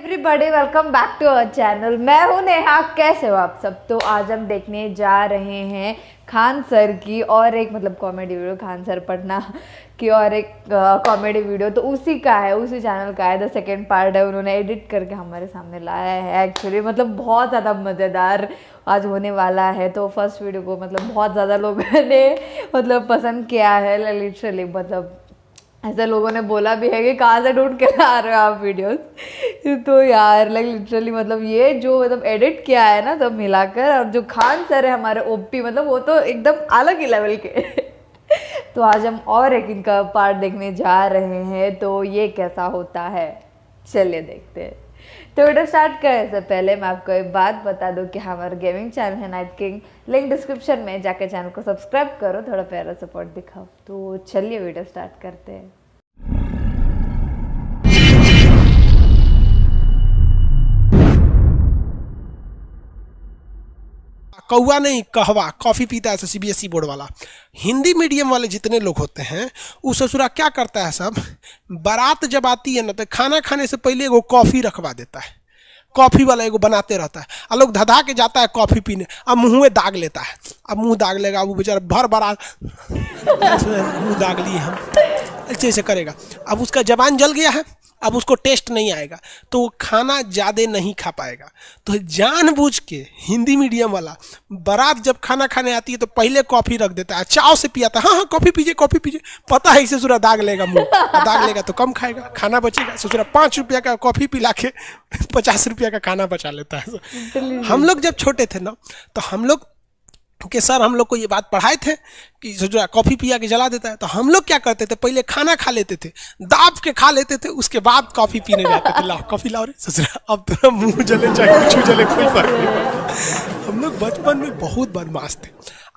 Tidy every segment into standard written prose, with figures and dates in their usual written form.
Everybody welcome back to our channel. मैं हूं नेहा। कैसे हो आप सब? तो आज हम देखने जा रहे हैं खान सर की और एक कॉमेडी वीडियो, खान सर पढ़ना की और एक कॉमेडी वीडियो। तो उसी का है, उसी चैनल का है। द सेकेंड पार्ट है, उन्होंने एडिट करके हमारे सामने लाया है। एक्चुअली बहुत ज़्यादा मज़ेदार आज होने वाला है। तो फर्स्ट वीडियो को बहुत ज़्यादा लोगों ने पसंद किया है। लिटरली ऐसे लोगों ने बोला भी है कि कहाँ से ढूंढ के ला रहे हो आप वीडियोस। तो यार लिटरली ये जो एडिट किया है ना सब मिलाकर, और जो खान सर है हमारे ओपी वो तो एकदम अलग ही लेवल के तो आज हम और एक इनका पार्ट देखने जा रहे हैं। तो ये कैसा होता है, चलिए देखते हैं। तो वीडियो स्टार्ट करने से पहले मैं आपको एक बात बता दूं कि हमारा गेमिंग चैनल है नाइट किंग, लिंक डिस्क्रिप्शन में, जाकर चैनल को सब्सक्राइब करो, थोड़ा प्यारा सपोर्ट दिखाओ। तो चलिए वीडियो स्टार्ट करते हैं। कौवा नहीं कहवा कॉफ़ी पीता है सीबीएसई बोर्ड वाला। हिंदी मीडियम वाले जितने लोग होते हैं वो ससुरा क्या करता है, सब बारात जब आती है ना तो खाना खाने से पहले एगो कॉफ़ी रखवा देता है। कॉफ़ी वाला एगो बनाते रहता है और लोग धधा के जाता है कॉफ़ी पीने। अब मुँह में दाग लेता है, अब मुँह दाग लेगा वो बेचारा भर बारात मुँह दाग लिए हम ऐसे ऐसे करेगा। अब उसका जबान जल गया है, अब उसको टेस्ट नहीं आएगा तो वो खाना ज़्यादा नहीं खा पाएगा। तो जानबूझ के हिंदी मीडियम वाला बारात जब खाना खाने आती है तो पहले कॉफ़ी रख देता है, चाव से पियाता है। हाँ कॉफ़ी पीजिए कॉफ़ी पीजिए। पता है इसे ससुरा दाग लेगा मुँह, दाग लेगा तो कम खाएगा, खाना बचेगा। ससुरा 5 रुपया का कॉफ़ी पिला के 50 रुपया का खाना बचा लेता है। हम लोग जब छोटे थे ना तो हम लोग के सर हम लोग को ये बात पढ़ाए थे कि जो कॉफ़ी पिया के जला देता है। तो हम लोग क्या करते थे, पहले खाना खा लेते थे, दाब के खा लेते थे, उसके बाद कॉफ़ी पीने जाते थे। लाओ कॉफ़ी लाओ रे ससुरा, अब तेरा मुंह जले चाहे कुछ जले कोई फर्क नहीं पड़ता। हम लोग बचपन में बहुत बदमाश थे।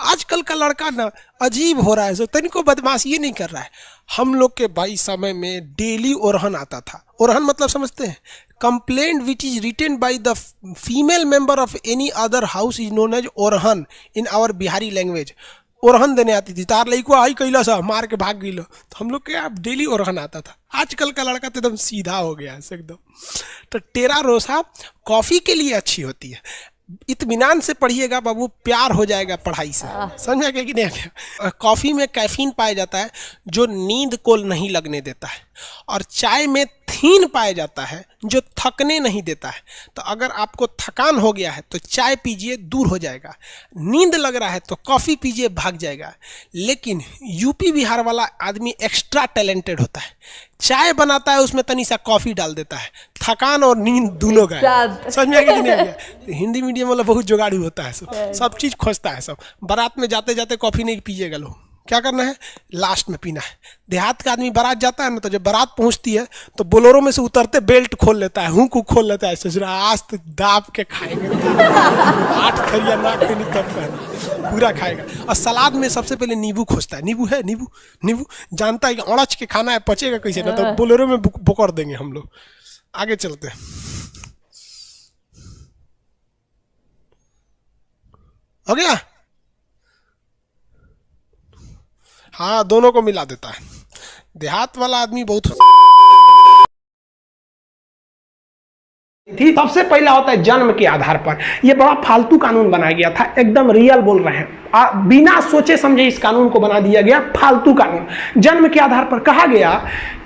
आजकल का लड़का ना अजीब हो रहा है, तनिको बदमाश ये नहीं कर रहा है। हम लोग के भाई समय में डेली ओरहन आता था। ओरहन मतलब समझते हैं? Complaint which is written by the female member of any other house is known as ओरहन इन आवर बिहारी लैंग्वेज। ओरहन देने आती थी, तार लइको आई कैला सा मार के भाग गई। तो हम लोग के आप डेली ओरहन आता था। आजकल का लड़का तो एकदम सीधा हो गया है एकदम। तो टेरा रोसा कॉफ़ी के लिए अच्छी होती है। इत्मीनान से पढ़िएगा बाबू, प्यार हो जाएगा पढ़ाई से। समझा क्या कि नहीं? कॉफ़ी में कैफीन पाया जाता है जो नींद को नहीं लगने देता है, और चाय में थीन पाया जाता है जो थकने नहीं देता है। तो अगर आपको थकान हो गया है तो चाय पीजिए, दूर हो जाएगा। नींद लग रहा है तो कॉफ़ी पीजिए, भाग जाएगा। लेकिन यूपी बिहार वाला आदमी एक्स्ट्रा टैलेंटेड होता है, चाय बनाता है उसमें तनी सा कॉफ़ी डाल देता है, थकान और नींद दोनों गए। समझ में आ गया कि नहीं आ गया? हिंदी मीडियम वाला बहुत जुगाड़ू होता है, सब चीज़ खोजता है। सब बारात में जाते जाते कॉफ़ी नहीं पीजिएगा लोग, क्या करना है लास्ट में पीना है। देहात का आदमी बारात जाता है ना तो जब बारात पहुंचती है तो बोलोरो में से उतरते बेल्ट खोल लेता है, हुक खोल लेता है। ससुरा आज तो दाब के खाएंगे 8 थरिया नाक पे निकलता है, पूरा खाएगा। और सलाद में सबसे पहले नींबू खोजता है। नींबू है, नींबू नींबू जानता है कि अड़च के खाना है, पचेगा कैसे ना। तो बोलेरो में बोकर देंगे हम लोग। आगे चलते हैं। हो गया? हाँ दोनों को मिला देता है। देहात वाला आदमी बहुत थी। सबसे पहला होता है जन्म के आधार पर। यह बड़ा फालतू कानून बनाया गया था, एकदम रियल बोल रहे हैं। बिना सोचे समझे इस कानून को बना दिया गया, फालतू कानून। जन्म के आधार पर कहा गया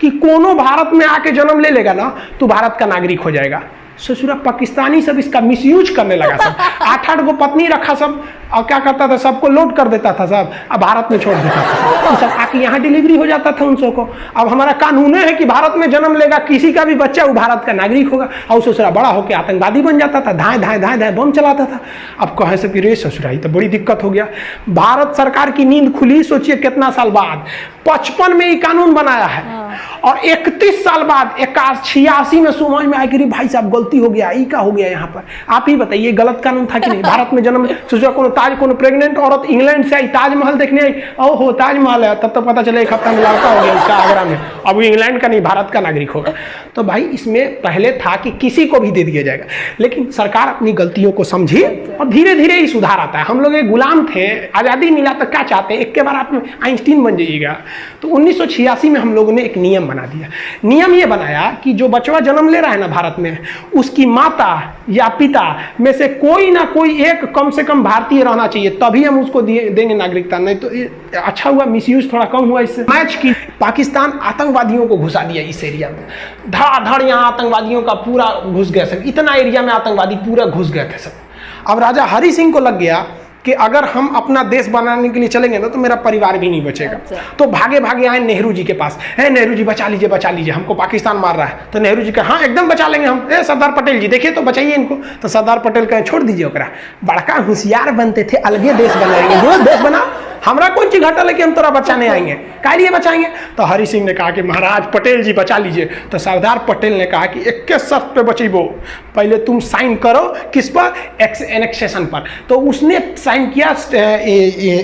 कि कोनो भारत में आके जन्म ले लेगा ना तो भारत का नागरिक हो जाएगा। ससुरा पाकिस्तानी सब इसका मिसयूज करने लगा। सब 8-8 गो पत्नी रखा सब, और क्या करता था, सबको लोड कर देता था सब, अब भारत में छोड़ देता था। तो सब आके यहाँ डिलीवरी हो जाता था उन सबको। अब हमारा कानून है कि भारत में जन्म लेगा किसी का भी बच्चा वो भारत का नागरिक होगा। और ससुरा बड़ा होकर आतंकवादी बन जाता था, धाए धाए धाए धाए बम चलाता था। अब कहे से कि रे ससुरा ही तो बड़ी दिक्कत हो गया। भारत सरकार की नींद खुली, सोचिए कितना साल बाद, 55 में ये कानून बनाया है। और 31 साल बाद 86 में समझ में आया कि भाई साहब गलती हो गया, ये क्या हो गया यहाँ पर। आप ही बताइए गलत कानून था कि नहीं? भारत में जन्म कोनो प्रेग्नेंट औरत इंग्लैंड से आई, ताजमहल देखने आई, ओहो ताजमहल है, तब तो पता चले 1 हफ्ता में लड़का हो गया उसका आगरा में, अब वो इंग्लैंड का नहीं भारत का नागरिक होगा। तो भाई इसमें पहले था कि किसी को भी दे दिया जाएगा, लेकिन सरकार अपनी गलतियों को समझी और धीरे धीरे ही सुधार आता है। हम लोग एक गुलाम थे, आज़ादी मिला तो क्या चाहते हैं, एक के बार आप आइंस्टीन बन जाइएगा। तो 1986 में हम लोगों ने एक नियम बना दिया। नियम ये बनाया कि जो बचवा जन्म ले रहा है ना भारत में, उसकी माता या पिता में से कोई ना कोई एक कम से कम भारतीय रहना चाहिए, तभी हम उसको देंगे नागरिकता। नहीं तो अच्छा हुआ, मिसयूज थोड़ा कम हुआ इससे। मैच की पाकिस्तान आतंकवादियों को घुसा दिया इस एरिया में, धड़ाधड़ यहाँ आतंकवादियों का पूरा घुस गया सब, इतना एरिया में आतंकवादी पूरा घुस गए थे सब। अब राजा हरि सिंह को लग गया कि अगर हम अपना देश बनाने के लिए चलेंगे ना तो मेरा परिवार भी नहीं बचेगा। तो भागे भागे आए नेहरू जी के पास, है नेहरू जी बचा लीजिए, हमको पाकिस्तान मार रहा है। तो नेहरू जी कहा हाँ एकदम बचा लेंगे हम। सरदार पटेल जी देखिए तो बचाइए इनको। तो सरदार पटेल कहे छोड़ दीजिए ओकरा, बड़का होशियार बनते थे, अलगे देश बनाएंगे, जो देश बना, हमरा कौन चीज घटा लेके हम तोरा बचाने आएंगे, काय लिए बचाएंगे। तो हरि सिंह ने कहा कि महाराज पटेल जी बचा लीजिए। तो सरदार पटेल ने कहा कि एक के शर्त पे बचीबो, पहले तुम साइन करो किस पर, एनेक्सेशन पर। तो उसने साइन किया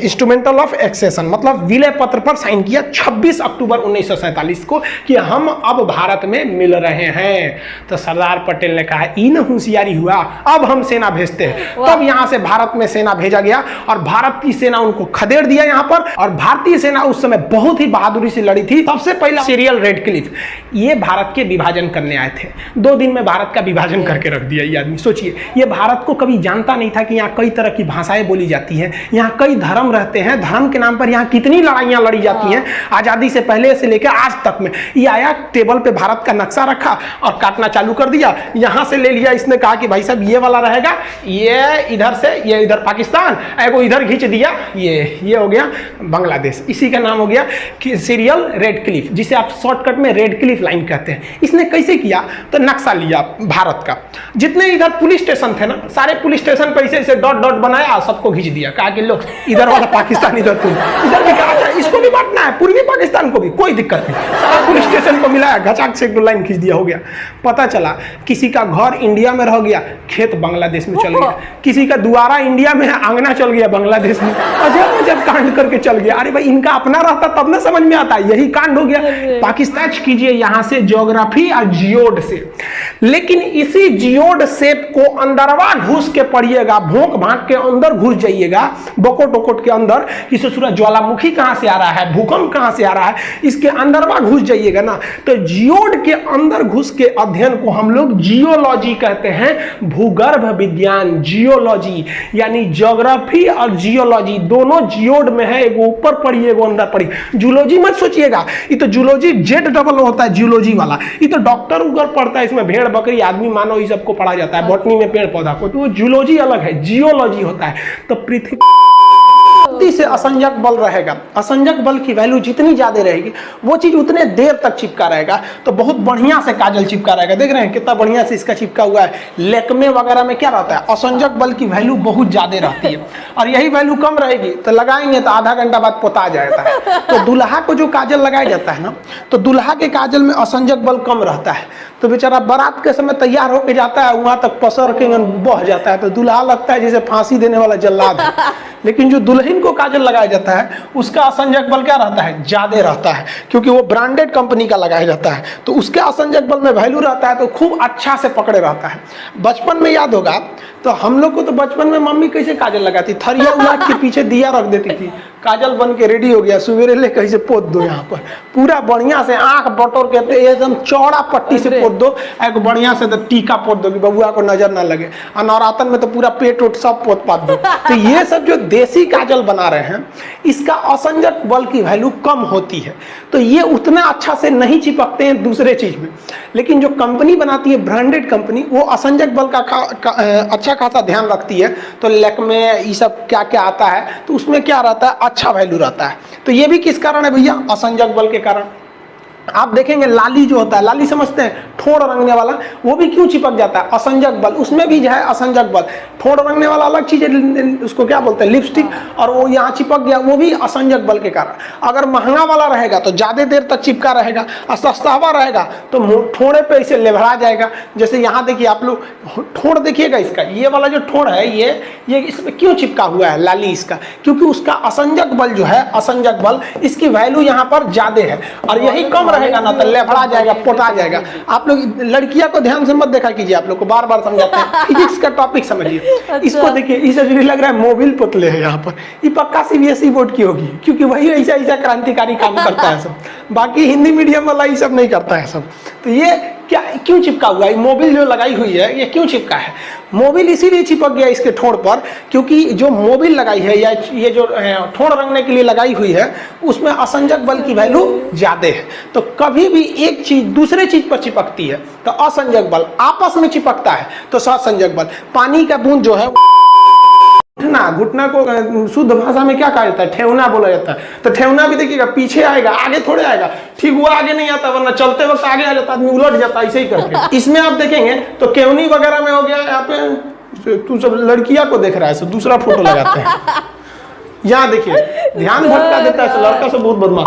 इंस्ट्रूमेंटल ऑफ एक्सेशन, मतलब विलय पत्र पर साइन किया 26 अक्टूबर 1947 को कि हम अब भारत में मिल रहे हैं। तो सरदार पटेल ने कहा इन होशियारी हुआ, अब हम सेना भेजते हैं। तब यहाँ से भारत में सेना भेजा गया और भारत की सेना उनको खदेड़ दिया यहाँ पर। और भारतीय सेना उस समय बहुत ही बहादुरी से लड़ी थी। सबसे पहला सीरियल रेडक्लिफ, ये भारत के विभाजन करने आए थे। 2 दिन में भारत का विभाजन करके रख दिया ये आदमी। सोचिए, ये भारत को कभी जानता नहीं था कि यहाँ कई तरह की भाषाएं बोली जाती हैं, यहाँ कई धर्म रहते हैं, धर्म के नाम पर यहाँ कितनी लड़ाइयाँ लड़ी जाती हैं आज़ादी से पहले से लेकर आज तक में। ये आया टेबल पे भारत का नक्शा रखा और काटना चालू कर दिया। यहाँ से ले लिया, इसने कहा कि भाई साहब ये वाला रहेगा, ये इधर से, ये इधर पाकिस्तान, एगो इधर खींच दिया, ये हो गया बांग्लादेश। इसी का नाम हो गया कि सीरियल रेडक्लिफ, जिसे आप शॉर्टकट में रेडक्लिफ लाइन कहते हैं। इसने कैसे किया, तो नक्शा लिया भारत का, जितने इधर पुलिस स्टेशन थे ना, सारे पुलिस स्टेशन पर ऐसे डॉट डॉट बनाया, सबको खींच दिया, कहा कि लो इधर वाला पाकिस्तान, इधर तुम, इधर भी कहा था इसको भी बांटना है, पूर्वी पाकिस्तान को भी, कोई दिक्कत नहीं। सारा पुलिस स्टेशन को मिलाया, घचाक से एक लाइन खींच दिया, हो गया। पता चला किसी का घर इंडिया में रह गया, खेत बांग्लादेश में चल गया, किसी का दुआरा इंडिया में है, आंगना चल गया बांग्लादेश में। अजब अजब कांड करके चल गया। अरे भाई इनका अपना रहता तब ना समझ में आता, यही कांड हो गया। पाकिस्तान कीजिए यहाँ से ज्योग्राफी और जियोड से, लेकिन इसी जियोड शेप को अंदरवा घुस के पढ़िएगा, भोंक भांक के अंदर घुस जाइएगा, बकोट वकोट के अंदर, कि ससुरा ज्वालामुखी कहाँ से आ रहा है, भूकंप कहाँ से आ रहा है, इसके अंदरवा घुस जाइएगा ना, तो जियोड के अंदर घुस के अध्ययन को हम लोग जियोलॉजी कहते हैं, भूगर्भ विज्ञान, जियोलॉजी यानी ज्योग्राफी और जियोलॉजी दोनों जियोड में है, एगो ऊपर पढ़ी एगो अंदर पढ़ी। जूलॉजी मत सोचिएगा, ये तो जूलॉजी जेड डबल होता है, जियोलॉजी वाला, ये तो डॉक्टर ऊपर पढ़ता है, इसमें भेड़ बकरी आदमी मानव ये सबको पढ़ा जाता है, बॉटनी में पेड़ पौधा को, तो जूलॉजी अलग है, जियोलॉजी होता है। तो पृथ्वी से असंजक बल रहेगा, असंजक बल की वैल्यू जितनी ज्यादा रहेगी वो चीज उतने देर तक चिपका रहेगा। तो बहुत बढ़िया से काजल चिपका रहेगा, देख रहे हैं कितना बढ़िया से इसका चिपका हुआ है। लेकमे वगैरह में क्या रहता है, असंजक बल की वैल्यू बहुत ज्यादा रहती है, और यही वैल्यू कम रहेगी तो लगाएंगे तो आधा घंटा बाद पोता जाता है। तो दूल्हा को जो काजल लगाया जाता है ना, तो दूल्हा के काजल में असंजक बल कम रहता है, तो बेचारा बारात के समय तैयार होकर जाता है, वहां तक पसर के बह जाता है, तो दूल्हा लगता है जैसे फांसी देने वाला जल्लाद है। लेकिन जो दुल्हन को काजल लगाया जाता है उसका असंजक बल क्या रहता है, ज्यादा रहता है, क्योंकि वो ब्रांडेड कंपनी का लगाया जाता है, तो उसके असंजक बल में वैल्यू रहता है, तो खूब अच्छा से पकड़े रहता है। बचपन में याद होगा तो हम लोग को तो बचपन में मम्मी कैसे काजल लगाती, थरिया उलाट के पीछे दिया रख देती थी, काजल बन के रेडी हो गया, सवेरे ले कैसे पोत दो, यहाँ पर पूरा बढ़िया से आंख बटोर के एकदम चौड़ा पट्टी से पोत दो, एक बढ़िया से टीका पोत दो कि बबुआ को नजर ना लगे, और नवरातन में तो पूरा पेट उठ सब पोत पात दो। तो ये सब जो देसी काजल बना रहे हैं इसका असंजक बल की वैल्यू कम होती है, तो ये उतना अच्छा से नहीं चिपकते हैं दूसरे चीज में। लेकिन जो कंपनी बनाती है ब्रांडेड कंपनी, वो असंजक बल का अच्छा खासा ध्यान रखती है। तो लेकमे ये सब क्या क्या आता है, तो उसमें क्या रहता है, अच्छा वैल्यू रहता है। तो ये भी किस कारण है भैया, असंजक बल के कारण। आप देखेंगे लाली जो होता है, लाली समझते हैं, ठोड़ रंगने वाला, वो भी क्यों चिपक जाता है, असंजक बल, उसमें भी जो है असंजक बल। ठोड़ रंगने वाला अलग चीज है, उसको क्या बोलते हैं, लिपस्टिक, और वो यहाँ चिपक गया, वो भी असंजक बल के कारण। अगर महंगा वाला रहेगा तो ज्यादा देर तक चिपका रहेगा, और सस्ता वाला रहेगा तो ठोड़े पे इसे लेभरा जाएगा। जैसे यहाँ देखिए आप लोग ठोड़ देखिएगा, इसका ये वाला जो ठोड़ है ये इसमें क्यों चिपका हुआ है लाली इसका, क्योंकि उसका असंजक बल जो है, असंजक बल, इसकी वैल्यू यहाँ पर ज्यादा है, और यही कम रहेगा ना तो लेफड़ा जाएगा, पोटा जाएगा। आप लोग लड़कियां को ध्यान से मत देखा कीजिए, आप लोग को बार बार समझाते हैं। फिजिक्स का टॉपिक समझिए। इसको देखिए, इसे लग रहा है मोबिल पुतले है यहाँ पर, ये पक्का सीबीएसई बोर्ड की होगी, क्योंकि वही ऐसा ऐसा क्रांतिकारी काम करता है सब। बाकी हिंदी मीडियम वाला ये सब नहीं करता है सब। तो ये क्या क्यों चिपका हुआ है? मोबिल जो लगाई हुई है ये क्यों चिपका है? मोबिल इसीलिए चिपक गया इसके ठोड़ पर, क्योंकि जो मोबिल लगाई है या ये जो ठोड़ रंगने के लिए लगाई हुई है उसमें असंजक बल की वैल्यू ज्यादा है। तो कभी भी एक चीज दूसरे चीज पर चिपकती है तो असंजक बल, आपस में चिपकता है तो सहसंजक बल। पानी का बूंद जो है घुटना को शुद्ध भाषा में क्या कहा जाता है? ठेवना बोला जाता है। तो ठेवना भी देखिएगा पीछे आएगा, आगे थोड़े आएगा। ठीक हुआ आगे नहीं आता, वरना चलते वक्त आगे आ जाता, आदमी उलट जाता ऐसे ही करके। इसमें आप देखेंगे तो केवनी वगैरह में हो गया। यहाँ पे तू सब लड़कियां को देख रहा है, सब दूसरा फोटो लगाते हैं। यहाँ देखिए ध्यान भटका देता है, लड़का से बहुत बदमाश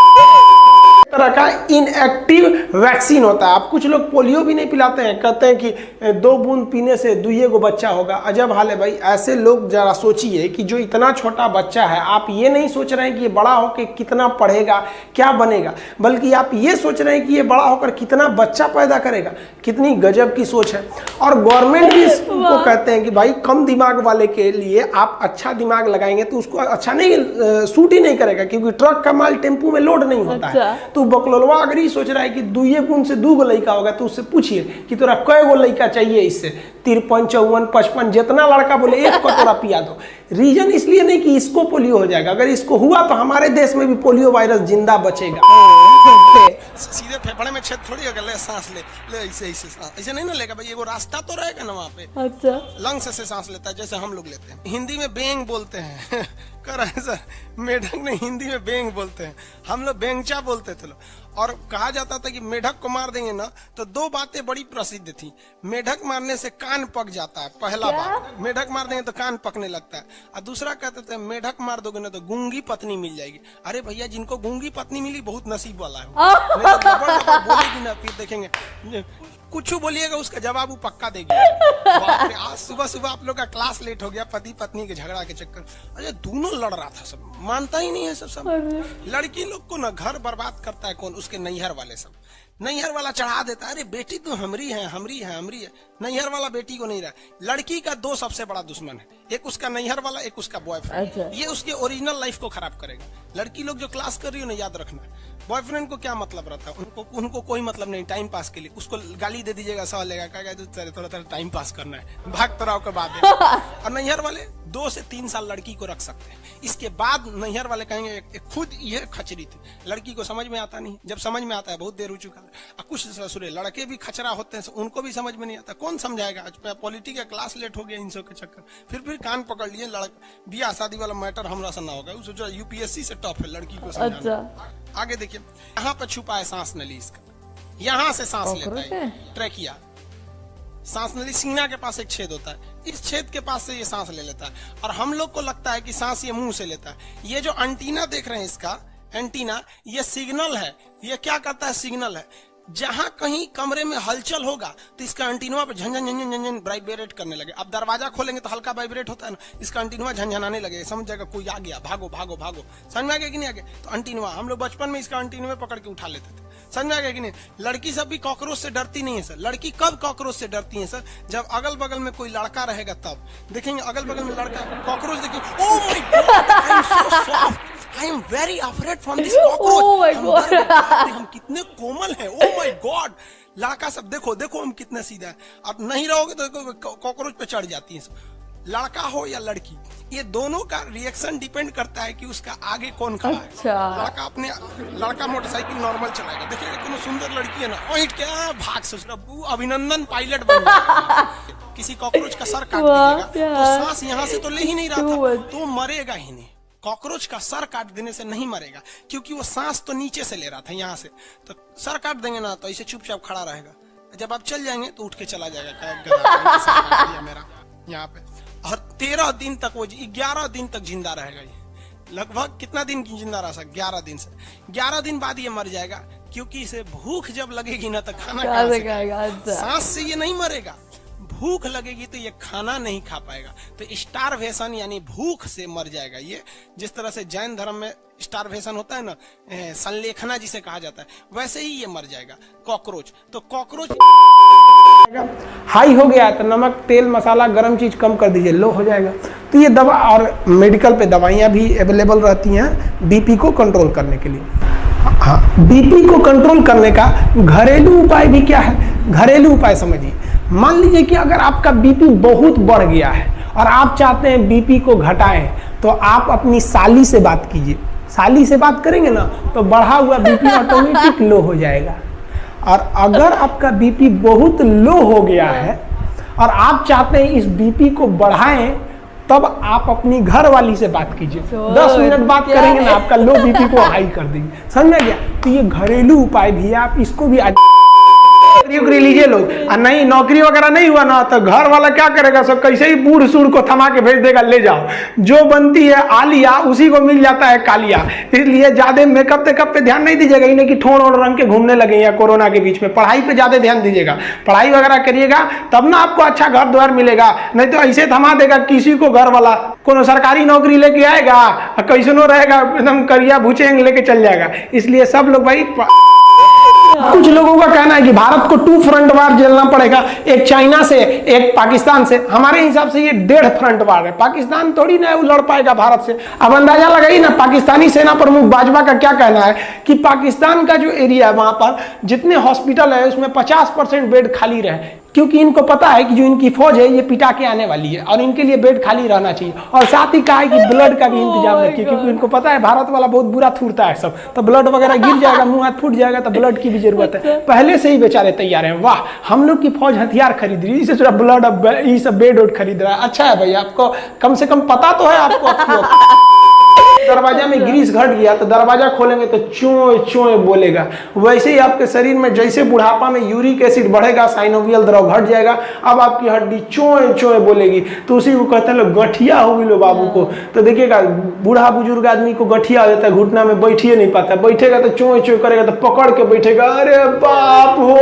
तरह का इनएक्टिव वैक्सीन होता है। आप कुछ लोग पोलियो भी नहीं पिलाते हैं, कहते हैं कि 2 बूंद पीने से 2 को बच्चा होगा। अजब हाल है भाई। ऐसे लोग जरा सोचिए कि जो इतना छोटा बच्चा है, आप ये नहीं सोच रहे हैं कि ये बड़ा होकर कितना पढ़ेगा, क्या बनेगा, बल्कि आप ये सोच रहे हैं कि ये बड़ा होकर कितना बच्चा पैदा करेगा। कितनी गजब की सोच है। और गवर्नमेंट भी इसको कहते हैं कि भाई कम दिमाग वाले के लिए आप अच्छा दिमाग लगाएंगे तो उसको अच्छा नहीं सूट ही नहीं करेगा, क्योंकि ट्रक का माल टेम्पू में लोड नहीं होता है। तो बकलोलवा अगर ही सोच रहा है कि 2 गुण से 2 लड़का होगा तो उससे पूछिए कि तोरा कै गो लड़का चाहिए, इससे 53, 54, 55 जितना लड़का बोले एक कटोरा पिया दो। रीजन इसलिए नहीं कि इसको पोलियो हो जाएगा, अगर इसको हुआ तो हमारे देश में भी पोलियो वायरस जिंदा बचेगा। सीधे फेफड़े में छेद थोड़ी होगा, ले सांस ले ऐसे ऐसे सांस ऐसे नहीं ना लेगा भाई, एगो रास्ता तो रहेगा ना वहाँ पे। अच्छा, लंग्स से सांस लेता है जैसे हम लोग लेते हैं। हिंदी में बेंग बोलते हैं। कर रहे हैं सर, मेढक ने हिंदी में बेंग बोलते हैं, हम लोग बेंगचा बोलते थे लोग। और कहा जाता था कि मेढक को मार देंगे ना तो 2 बातें बड़ी प्रसिद्ध थी। मेढक मारने से कान पक जाता है, पहला बात, मेढक मार देंगे तो कान पकने लगता है। और दूसरा कहते थे मेढक मार दोगे ना तो गूंगी पत्नी मिल जाएगी। अरे भैया, जिनको गूंगी पत्नी मिली बहुत नसीब वाला है। नहीं तो बोलेगी ना, फिर देखेंगे कुछ बोलिएगा उसका जवाब वो पक्का देगी। आज सुबह सुबह आप लोग का क्लास लेट हो गया पति पत्नी के झगड़ा के चक्कर। अरे दोनों लड़ रहा था, सब मानता ही नहीं है सब। लड़की लोग को ना घर बर्बाद करता है कौन? उसके नैहर वाले सब। नैहर वाला चढ़ा देता है, अरे बेटी तो हमरी है, हमरी है, हमरी है। नैहर वाला बेटी को नहीं रहा। लड़की का 2 सबसे बड़ा दुश्मन है, एक उसका नैहर वाला, एक उसका बॉयफ्रेंड। अच्छा। ये उसके ओरिजिनल लाइफ को खराब करेगा। लड़की लोग जो क्लास कर रही हो ना, याद रखना, बॉयफ्रेंड को क्या मतलब रहता है? उनको कोई मतलब नहीं, टाइम पास के लिए। उसको गाली दे दीजिएगा, सह लेगा, कहेगा थोड़ा टाइम पास करना है, भाग तराव के बाद। और नैहर वाले 2 से 3 साल लड़की को रख सकते हैं, इसके बाद नैहर वाले कहेंगे खुद ये खचरी थी। लड़की को समझ में आता नहीं, जब समझ में आता है बहुत देर हो चुका है। कुछ ससुरे लड़के भी खचरा होते हैं, उनको भी समझ में नहीं आता। कौन समझाएगा? आज पॉलिटी का क्लास लेट हो गया इन सब के चक्कर, फिर कान पकड़ लिए। बियाह शादी वाला मैटर हमरा से ना होगा, उस यूपीएससी से टॉप है लड़की को समझाना। अच्छा। आगे देखिए, यहाँ पर छुपा है सांस नली इसका, यहाँ से सांस लेता है, ट्रैकिया। सांस नली सीना के पास एक छेद होता है, इस छेद के पास से ये सांस ले लेता है। और हम लोग को लगता है कि सांस ये मुंह से लेता है। ये जो एंटीना देख रहे हैं, इसका एंटीना, ये सिग्नल है। ये क्या करता है? सिग्नल है। जहां कहीं कमरे में हलचल होगा तो इसका एंटीना पे झंझन झंझन झंझन वाइब्रेट करने लगे। अब दरवाजा खोलेंगे तो हल्का वाइब्रेट होता है ना, इसका एंटीना झंझनाने लगे, समझ जाएगा कोई आ गया, भागो भागो भागो। समझ में आ गया कि नहीं आ गया? तो एंटीना हम लोग बचपन में इसका एंटीना पकड़ के उठा लेते थे। समझ में आ गया कि नहीं? लड़की सब भी कॉकरोच से डरती नहीं है सर। लड़की कब कॉकरोच से डरती है सर? जब अगल बगल में कोई लड़का रहेगा तब देखेंगे, अगल बगल में लड़का, कॉकरोच देखिए, oh my God, I am so soft, I am very afraid from this cockroach. Oh my God. हम कितने कोमल हैं। Oh my God. लड़का सब देखो देखो हम कितने सीधा है। अब नहीं रहोगे तो कॉकरोच पे चढ़ जाती है। लड़का हो या लड़की, ये दोनों का रिएक्शन डिपेंड करता है कि उसका आगे कौन खड़ा है। अच्छा। लड़का मोटरसाइकिल नॉर्मल चलाएगा, देखिए इतनी सुंदर लड़की है ना, ओइट क्या भाग से अभिनंदन पायलट बन जाएगा। किसी कॉकरोच का सर काट दीजिएगा तो सांस यहाँ से तो ले ही नहीं रहा था, तो मरेगा ही नहीं। कॉकरोच का सर काट देने से नहीं मरेगा, क्योंकि वो सांस तो नीचे से ले रहा था, यहाँ से। तो सर काट देंगे ना तो इसे चुपचाप खड़ा रहेगा। जब आप चल जाएंगे तो उठ के चला जाएगा मेरा यहाँ पे। और 13 दिन तक, वो 11 दिन तक जिंदा रहेगा। ये लगभग कितना दिन जिंदा रह सकता? 11 दिन से। 11 दिन बाद ये मर जाएगा, क्योंकि इसे भूख जब लगेगी ना तो खाना कहाँ से खाएगा? सांस से ये नहीं मरेगा। भूख लगेगी तो ये खाना नहीं खा पाएगा, तो स्टारवेशन यानी भूख से मर जाएगा ये। जिस तरह से जैन धर्म में स्टारवेशन होता है ना, संलेखना जिसे कहा जाता है, वैसे ही ये मर जाएगा कॉकरोच। तो कॉकरोच हाई हो गया है तो नमक तेल मसाला गर्म चीज़ कम कर दीजिए, लो हो जाएगा। तो ये दवा और मेडिकल पे दवाइयाँ भी अवेलेबल रहती हैं बीपी को कंट्रोल करने के लिए। हाँ, बीपी को कंट्रोल करने का घरेलू उपाय भी क्या है, घरेलू उपाय समझिए। मान लीजिए कि अगर आपका बीपी बहुत बढ़ गया है और आप चाहते हैं बीपी को घटाएं, तो आप अपनी साली से बात कीजिए। साली से बात करेंगे ना तो बढ़ा हुआ बीपी ऑटोमेटिक लो हो जाएगा। और अगर आपका बीपी बहुत लो हो गया है और आप चाहते हैं इस बीपी को बढ़ाएं, तब आप अपनी घर वाली से बात कीजिए। 10 मिनट बात करेंगे ना, आपका लो बीपी को हाई कर देंगे। समझ गया? तो ये घरेलू उपाय भी है, आप इसको भी नौकरी लीजिए लोग। और नहीं नौकरी वगैरह नहीं हुआ ना तो घर वाला क्या करेगा, सब कैसे ही बूढ़ सूढ़ को थमा के भेज देगा, ले जाओ जो बनती है आलिया उसी को मिल जाता है कालिया। इसलिए ज्यादा मेकअप टेकअप पे ध्यान नहीं दीजिएगा, इन्हें कि ठोड़ और रंग के घूमने लगे या कोरोना के बीच में। पढ़ाई पे ज्यादा ध्यान दीजिएगा, पढ़ाई वगैरह करिएगा तब ना आपको अच्छा घर द्वार मिलेगा। नहीं तो ऐसे थमा देगा किसी को घर वाला, कोनो सरकारी नौकरी लेके आएगा और कैसनो रहेगा एकदम करिया भूचेंग लेके चल जाएगा। इसलिए सब लोग भाई, कुछ लोगों का कहना है कि भारत को 2 फ्रंट वार झेलना पड़ेगा, एक चाइना से एक पाकिस्तान से। हमारे हिसाब से ये 1.5 फ्रंट वार है। पाकिस्तान थोड़ी ना लड़ पाएगा भारत से। अब अंदाजा लगाइए ना, पाकिस्तानी सेना प्रमुख बाजवा का क्या कहना है कि पाकिस्तान का जो एरिया है वहां पर जितने हॉस्पिटल है उसमें 50% बेड खाली रहे, क्योंकि इनको पता है कि जो इनकी फौज है ये पिटा के आने वाली है और इनके लिए बेड खाली रहना चाहिए। और साथ ही कहा है कि ब्लड का भी इंतजाम रखिए, क्योंकि इनको पता है भारत वाला बहुत बुरा थूरता है सब, तो ब्लड वगैरह गिर जाएगा, मुंह हाथ फूट जाएगा, तो ब्लड की भी जरूरत है। पहले से ही बेचारे तैयार हैं। वाह, हम लोग की फौज हथियार खरीद रही है, इससे थोड़ा ब्लड ये सब बेड वेड खरीद रहा है। अच्छा है भाई, आपको कम से कम पता तो है आपको। दरवाजा में ग्रीस घट गया तो दरवाजा खोलेंगे तो चोए चोए बोलेगा। वैसे ही आपके शरीर में जैसे बुढ़ापा में यूरिक एसिड बढ़ेगा, साइनोवियल द्रव घट जाएगा, अब आपकी हड्डी चोए चोए बोलेगी। तो उसी को कहते हैं लोग गठिया हो गई लो बाबू को। तो देखिएगा बूढ़ा बुजुर्ग आदमी को गठिया हो जाता है, घुटना में बैठिए नहीं पाता, बैठेगा तो चोए चोए करेगा, तो पकड़ के बैठेगा, अरे बाप हो,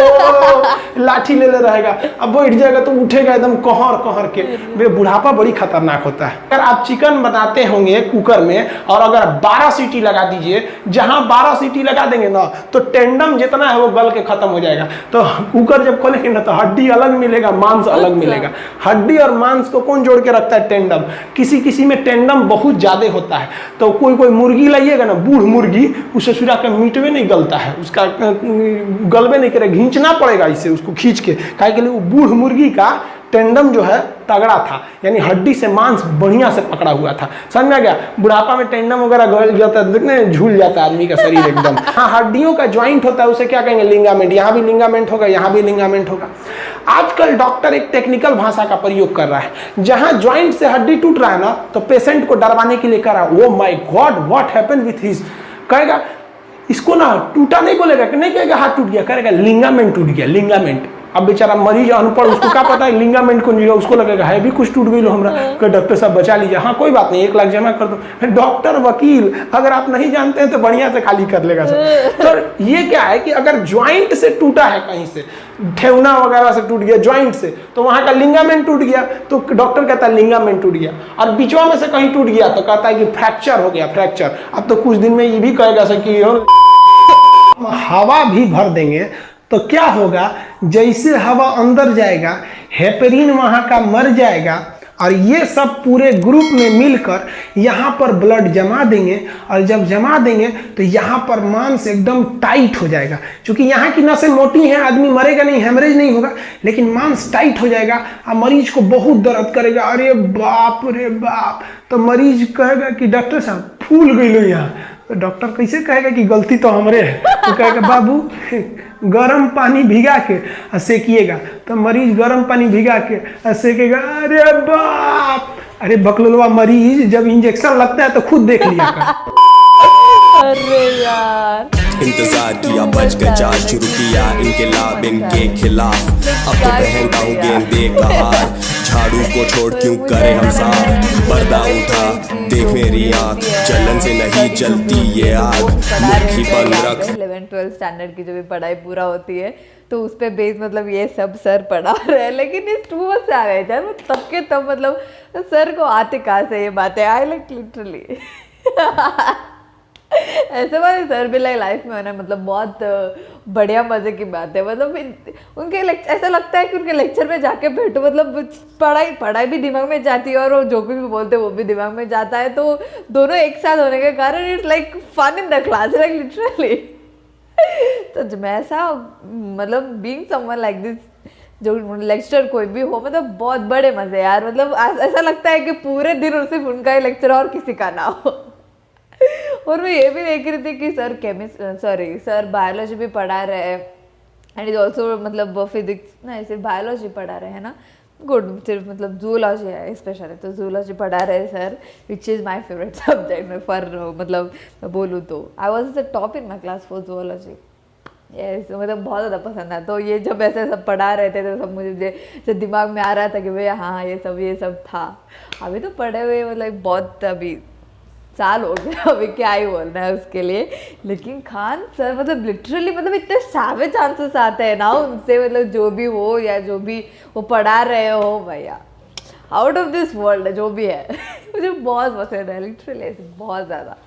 लाठी ले रहेगा। अब बैठ जाएगा तो उठेगा एकदम कहर कहर के। वे बुढ़ापा बड़ी खतरनाक होता है। अगर आप चिकन बनाते होंगे कुकर में और अगर 12 सीटी लगा दीजिए, जहां 12 सीटी लगा देंगे ना तो टेंडम जितना है वो गल के खत्म हो जाएगा। तो कुकर जब खोलेंगे ना तो हड्डी अलग मिलेगा, मांस अलग मिलेगा। हड्डी और मांस को कौन जोड़ के रखता है? टेंडम। किसी किसी में टेंडम बहुत ज्यादा होता है। तो कोई कोई मुर्गी लाइएगा ना, बूढ़ मुर्गी, उसे ससुरा का मीटवे नहीं गलता है, उसका गलबे नहीं करेगा, घींचना पड़ेगा इसे, उसको खींच के। काहे के लिए? वो बूढ़ मुर्गी का टेंडम जो है तगड़ा था, यानी हड्डी से मांस बढ़िया से पकड़ा हुआ था। समझ में आ गया? बुढ़ापा में टेंडम वगैरह गल जाता है, देखने झूल जाता है आदमी का शरीर एकदम। हाँ, हड्डियों का ज्वाइंट होता है, उसे क्या कहेंगे? लिंगामेंट। यहाँ भी लिंगामेंट होगा, यहाँ भी लिंगामेंट होगा। आजकल डॉक्टर एक टेक्निकल भाषा का प्रयोग कर रहा है, जहां ज्वाइंट से हड्डी टूट रहा है ना तो पेशेंट को डरवाने के लिए कर रहा है, oh my God what happened with his. कहेगा इसको ना टूटा नहीं बोलेगा, नहीं कहेगा हाथ टूट गया, कहेगा लिंगामेंट टूट गया, लिंगामेंट। अब बेचारा मरीज अनपढ़, उसको क्या पता है लिंगामेंट को नहीं, उसको लगेगा है भी कुछ टूट गई लो हमरा, डॉक्टर साहब बचा लीजिए। हाँ कोई बात नहीं, 1 लाख जमा कर दो। डॉक्टर वकील अगर आप नहीं जानते हैं तो बढ़िया से खाली कर लेगा सर। तो ये क्या है कि अगर ज्वाइंट से टूटा है, कहीं से ठेवना वगैरह से टूट गया ज्वाइंट से, तो वहां का लिंगामेंट टूट गया, तो डॉक्टर कहता है लिंगामेंट टूट गया। और बीचवा में से कहीं टूट गया तो कहता है कि फ्रैक्चर हो गया, फ्रैक्चर। अब तो कुछ दिन में ये भी कहेगा सर कि हवा भी भर देंगे तो क्या होगा, जैसे हवा अंदर जाएगा हेपेरिन वहां का मर जाएगा और ये सब पूरे ग्रुप में मिलकर यहाँ पर ब्लड जमा देंगे। और जब जमा देंगे तो यहाँ पर मांस एकदम टाइट हो जाएगा, क्योंकि यहाँ की नसें मोटी हैं, आदमी मरेगा नहीं, हेमरेज नहीं होगा, लेकिन मांस टाइट हो जाएगा और मरीज को बहुत दर्द करेगा। अरे बाप रे बाप। तो मरीज कहेगा कि डॉक्टर साहब फूल गई लो यहाँ। तो डॉक्टर कैसे कहेगा कि गलती तो हमरे है? तो कहेगा बाबू गर्म पानी भिगा के सेकिएगा। तो मरीज गर्म पानी भिगा के सेकेगा। अरे बाप, अरे बकलोलवा मरीज जब इंजेक्शन लगता है तो खुद देख लिया कर। अरे यार, इंतजार किया, बच गए चार, शुरू किया इनकलाब इनके खिलाफ। अब तो पहनता हूँ गेंदे का हार, झाड़ू को छोड़ क्यों करे हम साफ। पर्दा उठा देख मेरी आँख, जलन से नहीं जलती ये आग। मुट्ठी बंद रख। 11-12 स्टैंडर्ड की जो भी पढ़ाई पूरा होती है तो उस पे बेस मतलब ये सब सर पढ़ा रहे हैं, लेकिन इस 2 से आ गए थे तब के तब। मतलब सर को आते कहाँ से ये बातें? आई लाइक लिटरली ऐसे वाले सर भी लाइफ में होना मतलब बहुत बढ़िया मजे की बात है। मतलब उनके ऐसा लगता है कि उनके लेक्चर में जाके बैठो, मतलब पढ़ाई भी दिमाग में जाती है और वो जो भी बोलते हैं वो भी दिमाग में जाता है, तो दोनों एक साथ होने के कारण it's like fun in the class, like literally. तो मैं ऐसा मतलब बीइंग समवन लाइक दिस, जो लेक्चर कोई भी हो, मतलब बहुत बड़े मजे यार। मतलब ऐसा लगता है कि पूरे दिन सिर्फ उनका ही लेक्चर और किसी का ना हो। और मैं ये भी देख रही थी कि सर बायोलॉजी भी पढ़ा रहे हैं एंड इज ऑल्सो मतलब फिजिक्स नहीं सिर्फ बायोलॉजी पढ़ा रहे हैं ना, गुड, सिर्फ मतलब जूलॉजी है स्पेशली, तो जूलॉजी पढ़ा रहे हैं sir, which is my favourite subject में फॉर मतलब मैं बोलूँ तो I was the top in my class for zoology. Yes मतलब बहुत ज़्यादा पसंद है। तो ये जब ऐसे सब पढ़ा रहे थे तो सब मुझे जब दिमाग में आ रहा था कि भैया हाँ ये सब था। अभी तो पढ़े हुए मतलब बहुत अभी साल हो गया, अभी क्या ही बोलना है उसके लिए। लेकिन खान सर मतलब लिटरली मतलब इतने सैवेज आंसर्स आते हैं ना उनसे, मतलब जो भी हो या जो भी वो पढ़ा रहे हो भैया आउट ऑफ दिस वर्ल्ड जो भी है। मुझे बहुत पसंद है लिटरली बहुत ज़्यादा।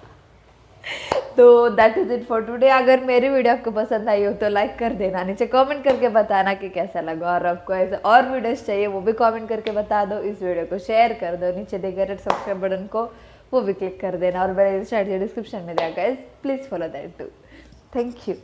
तो that is it for today. अगर मेरी वीडियो आपको पसंद आई हो तो लाइक कर देना, नीचे कमेंट करके बताना कि कैसा लगा, और आपको ऐसे और वीडियोस चाहिए वो भी कमेंट करके बता दो। इस वीडियो को शेयर कर दो, नीचे देखे रेड सब्सक्राइब बटन को वो भी क्लिक कर देना, और मेरे डिस्क्रिप्शन में दिया guys, please follow that too. Thank you.